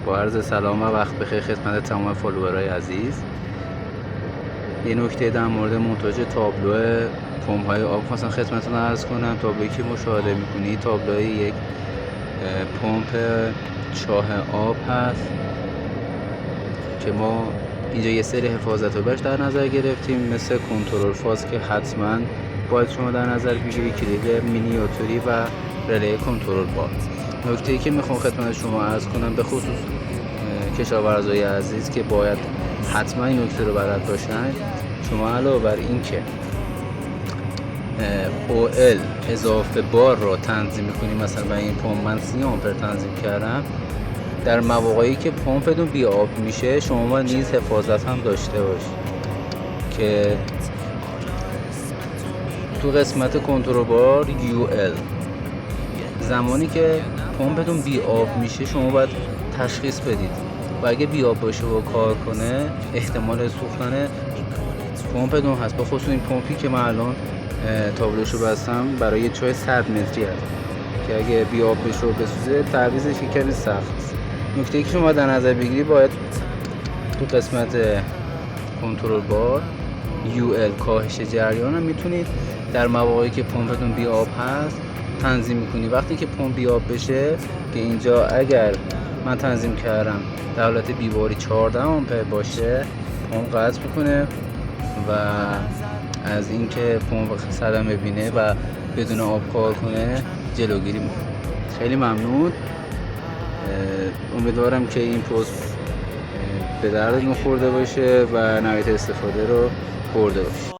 با عرض سلام و وقت بخیر خدمت تمام فالوورهای عزیز. یه نکته در مورد مونتاژ تابلو پمپ های آب خواستم خدمتتون عرض کنم. تابلویی که مشاهده میکنید تابلوی یک پمپ چاه آب هست که ما اینجا یه سری حفاظت رو باش در نظر گرفتیم، مثل کنترل فاز که حتما باید شما در نظر بگیرید، کلید مینیاتوری و رله کنترل بار. نکته‌ای که میخوام خدمت شما عرض کنم به خصوص کشاورزای عزیز که باید حتما این نکته رو بلد باشن، شما علاوه بر این که OL اضافه بار رو تنظیم میکنیم، مثلا برای این پمپ من 30 آمپر تنظیم کردم، در مواقعی که پمپتون بی آب میشه شما نیز حفاظت هم داشته باشید که تو قسمت کنترل بار UL زمانی که پمپتون بی آب میشه شما باید تشخیص بدید و اگه بی آب باشه و کار کنه احتمال سوختن پمپتون هست. به خصوص این پمپی که من الان تابلوشو بستم برای چای 100 متری هست که اگه بی آب بشه و بسوزه تعویضش کمی سخت است. نکته‌ای که شما در نظر بگیرید باید تو قسمت کنترل بار UL کاهش جریان هم میتونید در مواقعی که پمپتون بی آب هست تنظیم میکنی. وقتی که پمپ بی آب بشه که اینجا اگر من تنظیم کردم در حالت بیواری 14 آمپر باشه پمپ قطع میکنه و از اینکه پمپ صدمه ببینه و بدون آب کار کنه جلوگیری میکنه. خیلی ممنون. امیدوارم که این پست به دردتون خورده باشه و نهایت استفاده رو برده باشه.